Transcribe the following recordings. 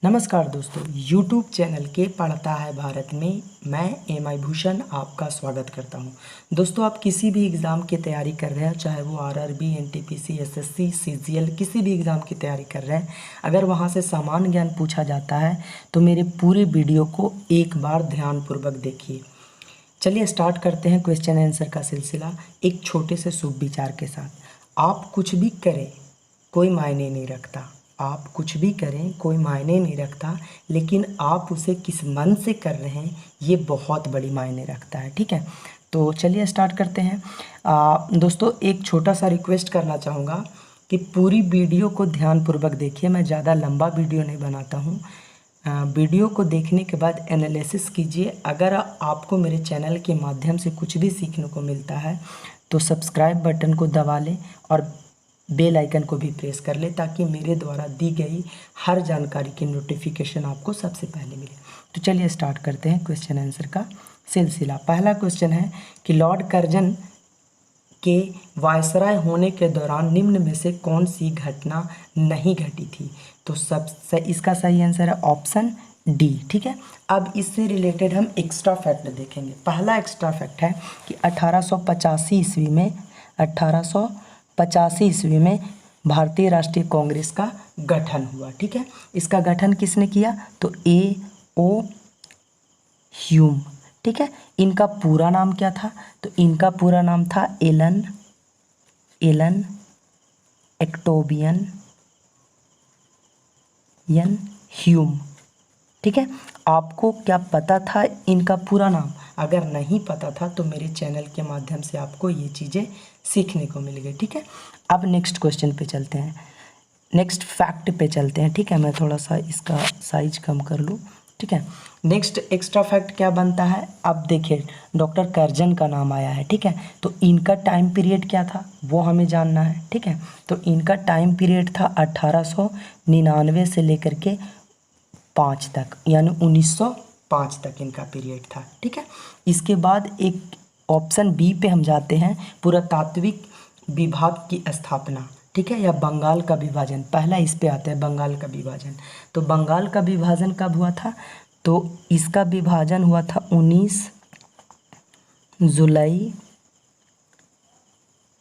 नमस्कार दोस्तों, YouTube channel के पढ़ता है भारत में मैं एम.आई. भूषण आपका स्वागत करता हूं। दोस्तों, आप किसी भी एग्ज़ाम की तैयारी कर रहे हैं, चाहे वो आरआरबी, एनटीपीसी, एसएससी, सीजीएल, किसी भी एग्ज़ाम की तैयारी कर रहे हैं, अगर वहां से सामान्य ज्ञान पूछा जाता है तो मेरे पूरे वीडियो को एक बार ध्यानपूर्वक देखिए। चलिए स्टार्ट करते हैं क्वेश्चन आंसर का सिलसिला एक छोटे से शुभ विचार के साथ। आप कुछ भी करें कोई मायने नहीं रखता, आप कुछ भी करें कोई मायने नहीं रखता, लेकिन आप उसे किस मन से कर रहे हैं ये बहुत बड़ी मायने रखता है। ठीक है, तो चलिए स्टार्ट करते हैं। दोस्तों, एक छोटा सा रिक्वेस्ट करना चाहूँगा कि पूरी वीडियो को ध्यानपूर्वक देखिए। मैं ज़्यादा लंबा वीडियो नहीं बनाता हूँ। वीडियो को देखने के बाद एनालिसिस कीजिए। अगर आपको मेरे चैनल के माध्यम से कुछ भी सीखने को मिलता है तो सब्सक्राइब बटन को दबा लें और बेल आइकन को भी प्रेस कर ले, ताकि मेरे द्वारा दी गई हर जानकारी की नोटिफिकेशन आपको सबसे पहले मिले। तो चलिए स्टार्ट करते हैं क्वेश्चन आंसर का सिलसिला। पहला क्वेश्चन है कि लॉर्ड कर्जन के वायसराय होने के दौरान निम्न में से कौन सी घटना नहीं घटी थी? तो इसका सही आंसर है ऑप्शन डी। ठीक है, अब इससे रिलेटेड हम एक्स्ट्रा फैक्ट देखेंगे। पहला एक्स्ट्रा फैक्ट है कि 1885 ईस्वी में भारतीय राष्ट्रीय कांग्रेस का गठन हुआ। ठीक है, इसका गठन किसने किया? तो A.O. ह्यूम। ठीक है, इनका पूरा नाम क्या था? तो इनका पूरा नाम था एलन एक्टोबियन ह्यूम। ठीक है, आपको क्या पता था इनका पूरा नाम? अगर नहीं पता था तो मेरे चैनल के माध्यम से आपको ये चीज़ें सीखने को मिल गई। ठीक है, अब नेक्स्ट क्वेश्चन पे चलते हैं, नेक्स्ट फैक्ट पे चलते हैं। ठीक है, मैं थोड़ा सा इसका साइज कम कर लूँ। ठीक है, नेक्स्ट एक्स्ट्रा फैक्ट क्या बनता है? अब देखिए, डॉक्टर कर्जन का नाम आया है। ठीक है, तो इनका टाइम पीरियड क्या था वो हमें जानना है। ठीक है, तो इनका टाइम पीरियड था 1899 से लेकर के 5 तक, यानी 1905 तक इनका पीरियड था। ठीक है, इसके बाद एक ऑप्शन बी पे हम जाते हैं, पुरातात्विक विभाग की स्थापना। ठीक है, या बंगाल का विभाजन। पहला इस पे आता है बंगाल का विभाजन। तो बंगाल का विभाजन कब हुआ था? तो इसका विभाजन हुआ था 19 जुलाई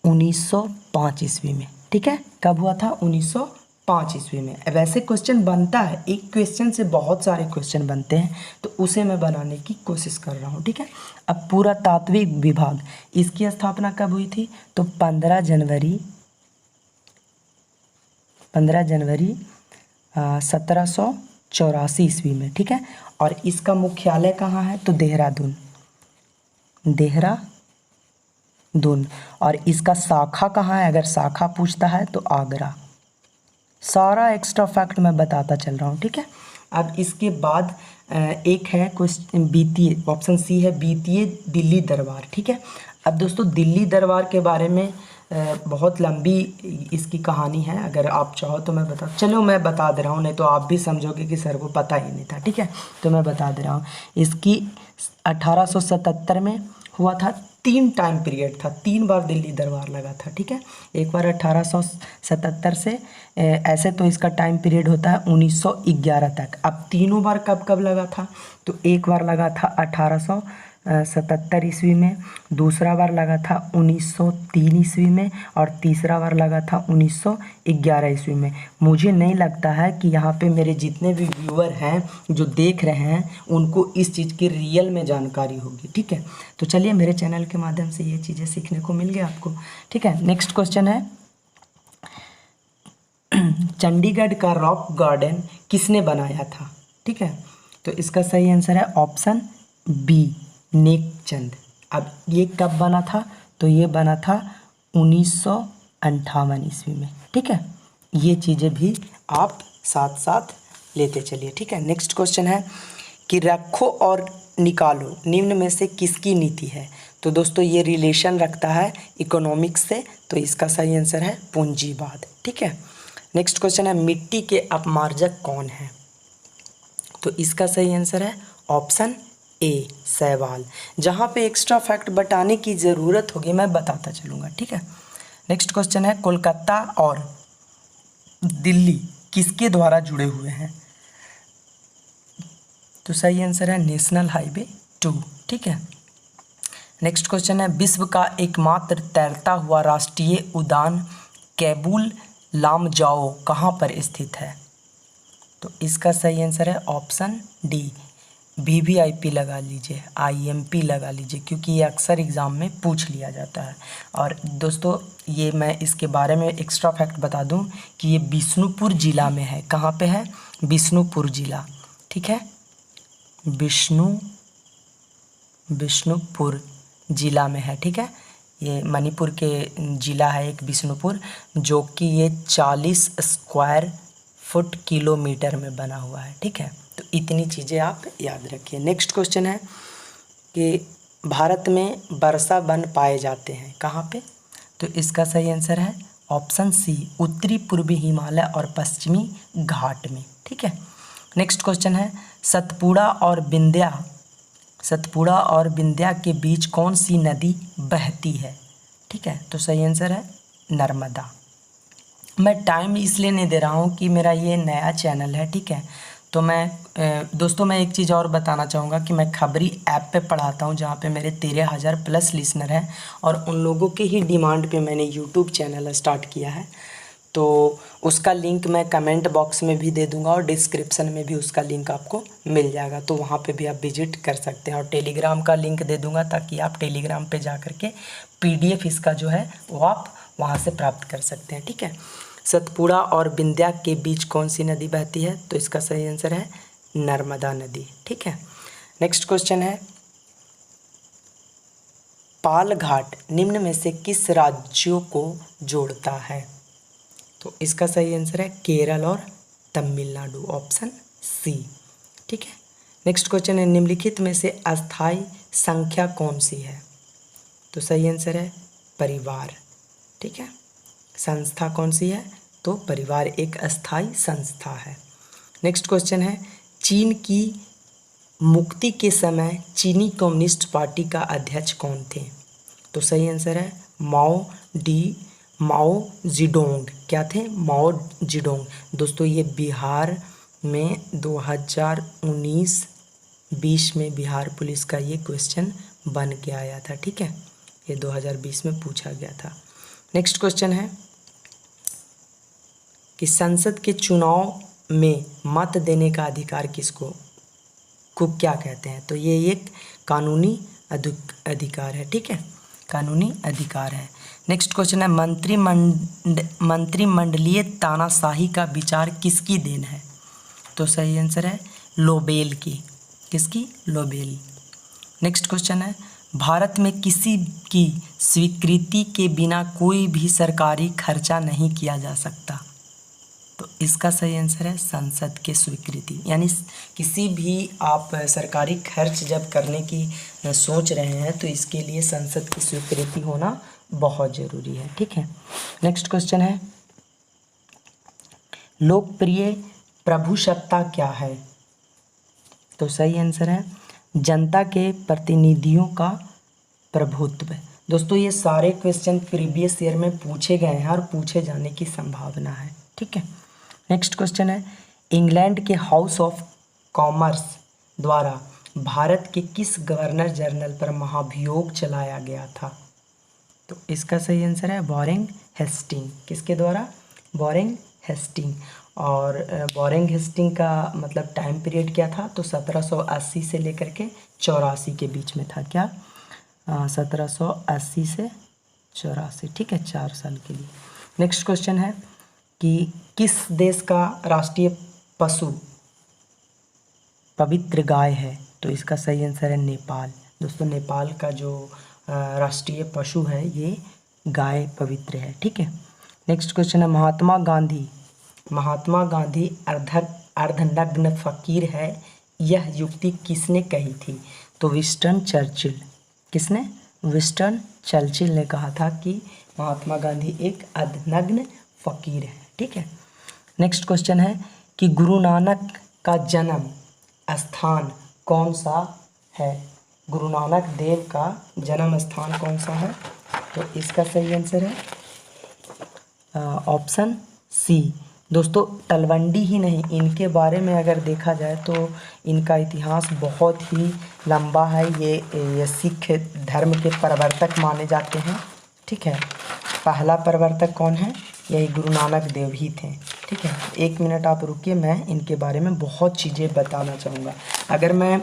1905 ईस्वी में। ठीक है, कब हुआ था? 1905 ईस्वी में। वैसे क्वेश्चन बनता है, एक क्वेश्चन से बहुत सारे क्वेश्चन बनते हैं, तो उसे मैं बनाने की कोशिश कर रहा हूँ। ठीक है, अब पुरातात्विक विभाग, इसकी स्थापना कब हुई थी? तो 15 जनवरी 1784 ईस्वी में। ठीक है, और इसका मुख्यालय कहाँ है? तो देहरादून। और इसका शाखा कहाँ है? अगर शाखा पूछता है तो आगरा। सारा एक्स्ट्रा फैक्ट मैं बताता चल रहा हूँ। ठीक है, अब इसके बाद एक है क्वेश्चन बीतीय, ऑप्शन सी है बीतीय दिल्ली दरबार। ठीक है, अब दोस्तों दिल्ली दरबार के बारे में बहुत लंबी इसकी कहानी है। अगर आप चाहो तो मैं बता दे रहा हूँ, नहीं तो आप भी समझोगे कि सर को पता ही नहीं था। ठीक है, तो मैं बता दे रहा हूँ। इसकी 1877 में हुआ था। 3 टाइम पीरियड था, 3 बार दिल्ली दरबार लगा था। ठीक है, एक बार 1877 से ऐसे तो इसका टाइम पीरियड होता है 1911 तक। अब तीनों बार कब कब लगा था? तो एक बार लगा था 1877 ईस्वी में, दूसरा बार लगा था 1903 ईस्वी में, और तीसरा बार लगा था 1911 ईस्वी में। मुझे नहीं लगता है कि यहाँ पे मेरे जितने भी व्यूअर हैं जो देख रहे हैं उनको इस चीज़ की रियल में जानकारी होगी। ठीक है, तो चलिए मेरे चैनल के माध्यम से ये चीज़ें सीखने को मिल गया आपको। ठीक है, नेक्स्ट क्वेश्चन है, चंडीगढ़ का रॉक गार्डन किसने बनाया था? ठीक है, तो इसका सही आंसर है ऑप्शन बी, नेकचंद। अब ये कब बना था? तो ये बना था 1958 ईस्वी में। ठीक है, ये चीज़ें भी आप साथ साथ लेते चलिए। ठीक है, नेक्स्ट क्वेश्चन है कि रखो और निकालो निम्न में से किसकी नीति है? तो दोस्तों ये रिलेशन रखता है इकोनॉमिक्स से, तो इसका सही आंसर है पूंजीवाद। ठीक है, नेक्स्ट क्वेश्चन है मिट्टी के अपमार्जक कौन है? तो इसका सही आंसर है ऑप्शन ए, शैवाल। जहाँ पे एक्स्ट्रा फैक्ट बताने की ज़रूरत होगी मैं बताता चलूँगा। ठीक है, नेक्स्ट क्वेश्चन है कोलकाता और दिल्ली किसके द्वारा जुड़े हुए हैं? तो सही आंसर है नेशनल हाईवे 2। ठीक है, नेक्स्ट क्वेश्चन है विश्व का एकमात्र तैरता हुआ राष्ट्रीय उद्यान कैबुल लामजाओ कहाँ पर स्थित है? तो इसका सही आंसर है ऑप्शन डी, वीवीआईपी लगा लीजिए, आईएमपी लगा लीजिए, क्योंकि ये अक्सर एग्ज़ाम में पूछ लिया जाता है। और दोस्तों ये मैं इसके बारे में एक्स्ट्रा फैक्ट बता दूं कि ये बिष्णुपुर ज़िला में है। कहाँ पे है? बिष्णुपुर ज़िला। ठीक है, बिष्णुपुर ज़िला में है। ठीक है, ये मणिपुर के ज़िला है एक बिष्णुपुर, जो कि ये 40 स्क्वायर फुट किलोमीटर में बना हुआ है। ठीक है, तो इतनी चीज़ें आप याद रखिए। नेक्स्ट क्वेश्चन है कि भारत में वर्षा वन पाए जाते हैं कहाँ पे? तो इसका सही आंसर है ऑप्शन सी, उत्तरी पूर्वी हिमालय और पश्चिमी घाट में। ठीक है, नेक्स्ट क्वेश्चन है सतपुड़ा और विंध्या के बीच कौन सी नदी बहती है? ठीक है, तो सही आंसर है नर्मदा। मैं टाइम इसलिए नहीं दे रहा हूँ कि मेरा ये नया चैनल है। ठीक है, तो मैं दोस्तों मैं एक चीज़ और बताना चाहूँगा कि मैं खबरी ऐप पे पढ़ाता हूँ, जहाँ पे मेरे 13,000 प्लस लिसनर हैं, और उन लोगों के ही डिमांड पे मैंने यूट्यूब चैनल स्टार्ट किया है। तो उसका लिंक मैं कमेंट बॉक्स में भी दे दूँगा और डिस्क्रिप्शन में भी उसका लिंक आपको मिल जाएगा, तो वहाँ पे भी आप विजिट कर सकते हैं। और टेलीग्राम का लिंक दे दूँगा ताकि आप टेलीग्राम पे जा करके PDF इसका जो है वो आप वहाँ से प्राप्त कर सकते हैं। ठीक है, सतपुड़ा और विंध्या के बीच कौन सी नदी बहती है? तो इसका सही आंसर है नर्मदा नदी। ठीक है, नेक्स्ट क्वेश्चन है पालघाट निम्न में से किस राज्यों को जोड़ता है? तो इसका सही आंसर है केरल और तमिलनाडु, ऑप्शन सी। ठीक है, नेक्स्ट क्वेश्चन है निम्नलिखित में से अस्थाई संख्या कौन सी है? तो सही आंसर है परिवार। ठीक है, संस्था कौन सी है? तो परिवार एक अस्थाई संस्था है। नेक्स्ट क्वेश्चन है चीन की मुक्ति के समय चीनी कम्युनिस्ट पार्टी का अध्यक्ष कौन थे? तो सही आंसर है माओ जेडोंग। क्या थे? माओ जेडोंग। दोस्तों ये बिहार में 2019-20 में बिहार पुलिस का ये क्वेश्चन बन के आया था। ठीक है, ये 2020 में पूछा गया था। नेक्स्ट क्वेश्चन है कि संसद के चुनाव में मत देने का अधिकार किसको क्या कहते हैं? तो ये एक कानूनी अधिकार है। ठीक है, कानूनी अधिकार है। नेक्स्ट क्वेश्चन है मंत्रिमंडलीय तानाशाही का विचार किसकी देन है? तो सही आंसर है लोबेल की। किसकी? लोबेल। नेक्स्ट क्वेश्चन है भारत में किसी की स्वीकृति के बिना कोई भी सरकारी खर्चा नहीं किया जा सकता। तो इसका सही आंसर है संसद की स्वीकृति। यानी किसी भी आप सरकारी खर्च जब करने की सोच रहे हैं तो इसके लिए संसद की स्वीकृति होना बहुत ज़रूरी है। ठीक है, नेक्स्ट क्वेश्चन है लोकप्रिय प्रभुसत्ता क्या है? तो सही आंसर है जनता के प्रतिनिधियों का प्रभुत्व। दोस्तों ये सारे क्वेश्चन प्रीवियस ईयर में पूछे गए हैं और पूछे जाने की संभावना है। ठीक है, नेक्स्ट क्वेश्चन है इंग्लैंड के हाउस ऑफ कॉमर्स द्वारा भारत के किस गवर्नर जनरल पर महाभियोग चलाया गया था? तो इसका सही आंसर है वॉरेन हेस्टिंग। किसके द्वारा? Warren Hastings. और वॉरेन हेस्टिंग का मतलब टाइम पीरियड क्या था? तो 1780 से लेकर के 84 के बीच में था। क्या? 1780 से 84। ठीक है, 4 साल के लिए। नेक्स्ट क्वेश्चन है कि किस देश का राष्ट्रीय पशु पवित्र गाय है? तो इसका सही आंसर है नेपाल। दोस्तों नेपाल का जो राष्ट्रीय पशु है ये गाय पवित्र है। ठीक है, नेक्स्ट क्वेश्चन है महात्मा गांधी अर्धनग्न फकीर है, यह युक्ति किसने कही थी? तो विंस्टन चर्चिल। किसने? विंस्टन चर्चिल ने कहा था कि महात्मा गांधी एक अर्धनग्न फकीर है। ठीक है, नेक्स्ट क्वेश्चन है कि गुरु नानक का जन्म स्थान कौन सा है? गुरु नानक देव का जन्म स्थान कौन सा है? तो इसका सही आंसर है ऑप्शन सी, दोस्तों तलवंडी ही नहीं, इनके बारे में अगर देखा जाए तो इनका इतिहास बहुत ही लंबा है। ये सिख धर्म के प्रवर्तक माने जाते हैं। ठीक है, पहला प्रवर्तक कौन है? यही गुरु नानक देव ही थे। ठीक है, 1 मिनट आप रुकिए, मैं इनके बारे में बहुत चीज़ें बताना चाहूँगा। अगर मैं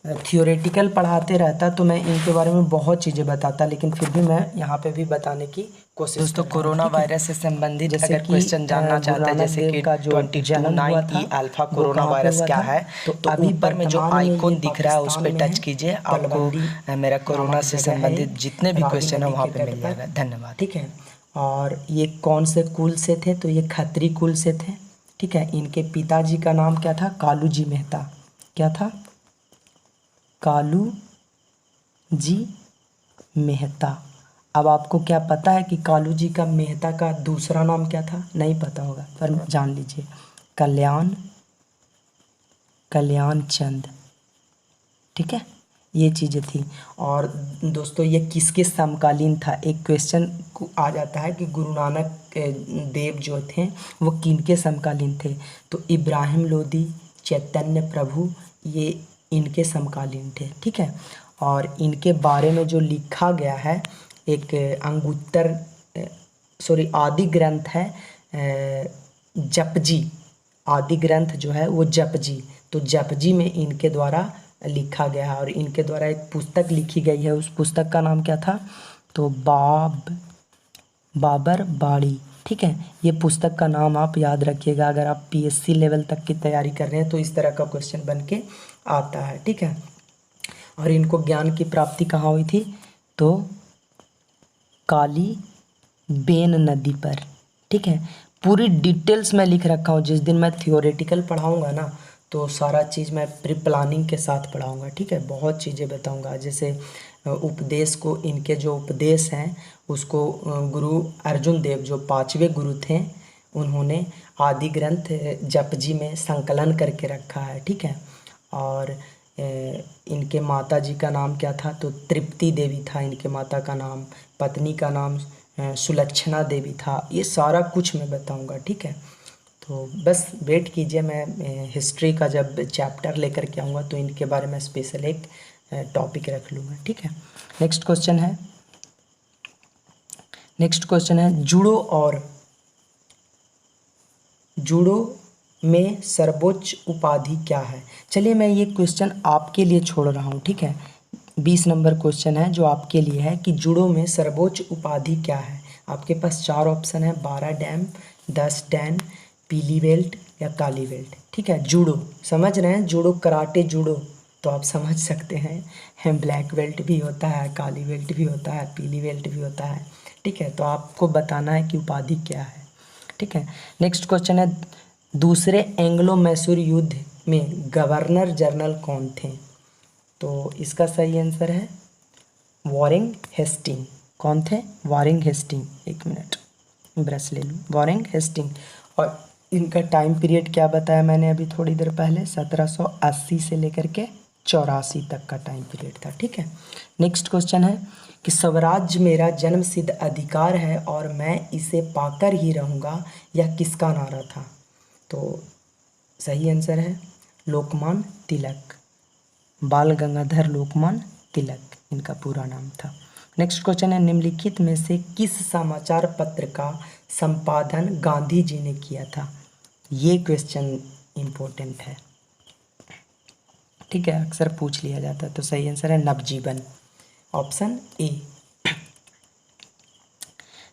थियोरेटिकल पढ़ाते रहता तो मैं इनके बारे में बहुत चीज़ें बताता, लेकिन फिर भी मैं यहाँ पे भी बताने की कोशिश। दोस्तों कोरोना वायरस से संबंधित जैसे अगर क्वेश्चन जानना चाहते हैं, जैसे कि 22.9 अल्फा कोरोना वायरस क्या है, तो ऊपर में जो आइकॉन दिख रहा है उस पर टच कीजिए, आपको मेरा कोरोना से संबंधित जितने भी क्वेश्चन है वहाँ पे मिल जाएगा। धन्यवाद। ठीक है, और ये कौन से कुल से थे? तो ये खत्री कुल से थे। ठीक है, इनके पिताजी का नाम क्या था? कालू जी मेहता। क्या था? कालू जी मेहता। अब आपको क्या पता है कि कालू जी का मेहता का दूसरा नाम क्या था? नहीं पता होगा, पर जान लीजिए, कल्याण चंद। ठीक है, ये चीज़ें थी। और दोस्तों ये किसके समकालीन था? एक क्वेश्चन आ जाता है कि गुरु नानक देव जो थे वो किनके समकालीन थे? तो इब्राहिम लोदी, चैतन्य प्रभु, ये इनके समकालीन थे। ठीक है, और इनके बारे में जो लिखा गया है, एक आदि ग्रंथ है जपजी। आदि ग्रंथ जो है वो जपजी, तो जपजी में इनके द्वारा लिखा गया है। और इनके द्वारा एक पुस्तक लिखी गई है, उस पुस्तक का नाम क्या था? तो बाबर बाड़ी। ठीक है, ये पुस्तक का नाम आप याद रखिएगा, अगर आप पीएससी लेवल तक की तैयारी कर रहे हैं तो इस तरह का क्वेश्चन बन के आता है। ठीक है, और इनको ज्ञान की प्राप्ति कहाँ हुई थी? तो काली बेन नदी पर। ठीक है, पूरी डिटेल्स में लिख रखा हूँ। जिस दिन मैं थियोरेटिकल पढ़ाऊँगा ना तो सारा चीज़ मैं प्री प्लानिंग के साथ पढ़ाऊँगा। ठीक है, बहुत चीज़ें बताऊँगा। जैसे उपदेश को, इनके जो उपदेश हैं उसको गुरु अर्जुन देव जो 5वें गुरु थे, उन्होंने आदि ग्रंथ जपजी में संकलन करके रखा है। ठीक है, और इनके माता जी का नाम क्या था? तो तृप्ति देवी था इनके माता का नाम। पत्नी का नाम सुलक्षणा देवी था। ये सारा कुछ मैं बताऊंगा। ठीक है, तो बस वेट कीजिए, मैं हिस्ट्री का जब चैप्टर लेकर के आऊँगा तो इनके बारे में स्पेशल एक टॉपिक रख लूँगा। ठीक है, नेक्स्ट क्वेश्चन है जूडो में सर्वोच्च उपाधि क्या है? चलिए मैं ये क्वेश्चन आपके लिए छोड़ रहा हूँ। ठीक है, 20 नंबर क्वेश्चन है जो आपके लिए है कि जूडो में सर्वोच्च उपाधि क्या है? आपके पास 4 ऑप्शन है, 12 डैम, 10 डैन, पीली बेल्ट या काली बेल्ट। ठीक है, जूडो समझ रहे हैं, जूडो कराटे जूडो तो आप समझ सकते हैं ब्लैक बेल्ट भी होता है, काली बेल्ट भी होता है, पीली बेल्ट भी होता है। ठीक है, तो आपको बताना है कि उपाधि क्या है। ठीक है, नेक्स्ट क्वेश्चन है दूसरे एंग्लो मैसूर युद्ध में गवर्नर जनरल कौन थे? तो इसका सही आंसर है वॉरेन हेस्टिंग। कौन थे? Warren Hasting. 1 मिनट ब्रश ले लूँ। Warren Hastings. और इनका टाइम पीरियड क्या बताया मैंने अभी थोड़ी देर पहले? 1780 से लेकर के 84 तक का टाइम पीरियड था। ठीक है, नेक्स्ट क्वेश्चन है कि स्वराज्य मेरा जन्मसिद्ध अधिकार है और मैं इसे पाकर ही रहूँगा, यह किसका नारा था? तो सही आंसर है लोकमान्य तिलक। बाल गंगाधर लोकमान्य तिलक इनका पूरा नाम था। नेक्स्ट क्वेश्चन है निम्नलिखित में से किस समाचार पत्र का संपादन गांधी जी ने किया था? ये क्वेश्चन इम्पोर्टेंट है। ठीक है, अक्सर पूछ लिया जाता है। तो सही आंसर है नवजीवन, ऑप्शन ए।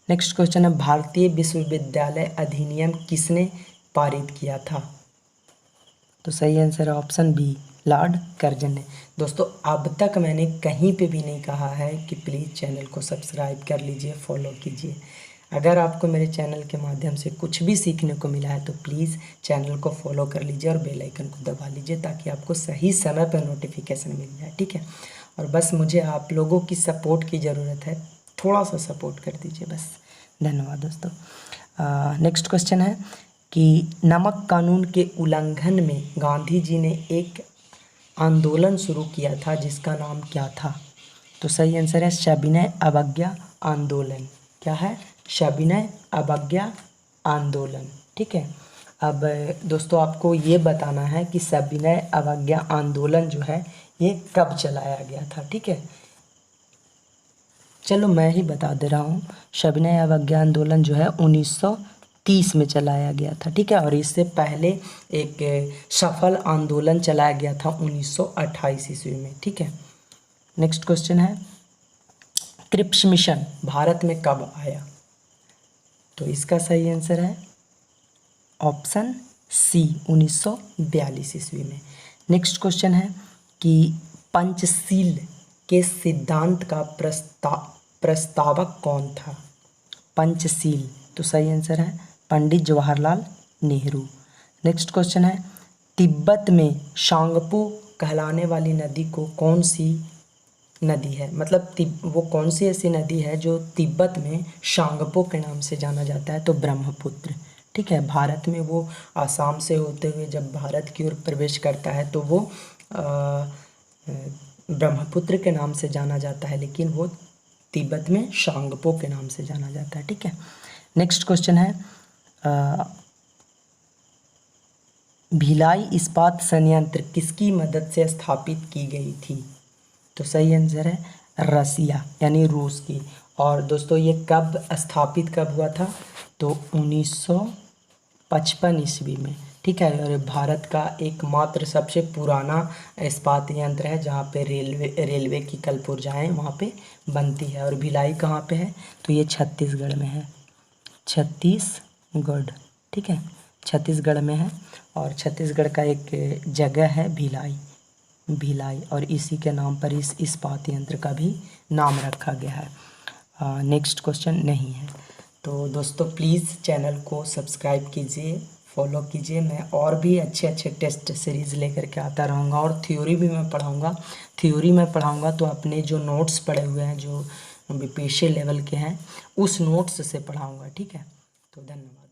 नेक्स्ट क्वेश्चन है भारतीय विश्वविद्यालय अधिनियम किसने पारित किया था? तो सही आंसर है ऑप्शन बी, लॉर्ड कर्जन ने। दोस्तों अब तक मैंने कहीं पे भी नहीं कहा है कि प्लीज़ चैनल को सब्सक्राइब कर लीजिए, फॉलो कीजिए। अगर आपको मेरे चैनल के माध्यम से कुछ भी सीखने को मिला है तो प्लीज़ चैनल को फॉलो कर लीजिए और बेल आइकन को दबा लीजिए ताकि आपको सही समय पर नोटिफिकेशन मिल जाए। ठीक है, और बस मुझे आप लोगों की सपोर्ट की ज़रूरत है, थोड़ा सा सपोर्ट कर दीजिए बस। धन्यवाद दोस्तों। नेक्स्ट क्वेश्चन है कि नमक कानून के उल्लंघन में गांधी जी ने एक आंदोलन शुरू किया था जिसका नाम क्या था? तो सही आंसर है सविनय अवज्ञा आंदोलन। क्या है? सविनय अवज्ञा आंदोलन। ठीक है, अब दोस्तों आपको ये बताना है कि सविनय अवज्ञा आंदोलन जो है ये कब चलाया गया था। ठीक है, चलो मैं ही बता दे रहा हूँ। सविनय अवज्ञा आंदोलन जो है 1930 में चलाया गया था। ठीक है, और इससे पहले एक सफल आंदोलन चलाया गया था 1928 ईस्वी में। ठीक है, नेक्स्ट क्वेश्चन है, क्रिप्स मिशन भारत में कब आया? तो इसका सही आंसर है ऑप्शन सी 1942 ईस्वी में। नेक्स्ट क्वेश्चन है कि पंचशील के सिद्धांत का प्रस्तावक कौन था? पंचशील, तो सही आंसर है पंडित जवाहरलाल नेहरू। नेक्स्ट क्वेश्चन है, तिब्बत में शांगपो कहलाने वाली नदी को कौन सी नदी है? मतलब वो कौन सी ऐसी नदी है जो तिब्बत में शांगपो के नाम से जाना जाता है? तो ब्रह्मपुत्र। ठीक है, भारत में वो आसाम से होते हुए जब भारत की ओर प्रवेश करता है तो वो ब्रह्मपुत्र के नाम से जाना जाता है, लेकिन वो तिब्बत में शांगपो के नाम से जाना जाता है। ठीक है, नेक्स्ट क्वेश्चन है, भिलाई इस्पात संयंत्र किसकी मदद से स्थापित की गई थी? तो सही आंसर है रसिया यानी रूस की। और दोस्तों ये कब स्थापित कब हुआ था? तो 1955 ईस्वी में। ठीक है, और भारत का एकमात्र सबसे पुराना इस्पात यंत्र है जहाँ पे रेलवे की कलपुर्जाएँ वहाँ पे बनती है। और भिलाई कहाँ पे है? तो ये छत्तीसगढ़ में है, छत्तीसगढ़। ठीक है, छत्तीसगढ़ में है, और छत्तीसगढ़ का एक जगह है भिलाई, और इसी के नाम पर इस इस्पात यंत्र का भी नाम रखा गया है। नेक्स्ट क्वेश्चन नहीं है। तो दोस्तों प्लीज़ चैनल को सब्सक्राइब कीजिए, फॉलो कीजिए। मैं और भी अच्छे अच्छे टेस्ट सीरीज़ लेकर के आता रहूँगा, और थ्योरी भी मैं पढ़ाऊँगा। थ्योरी में पढ़ाऊँगा तो अपने जो नोट्स पड़े हुए हैं जो बीपीएससी लेवल के हैं उस नोट्स से पढ़ाऊँगा। ठीक है, तो धन्यवाद।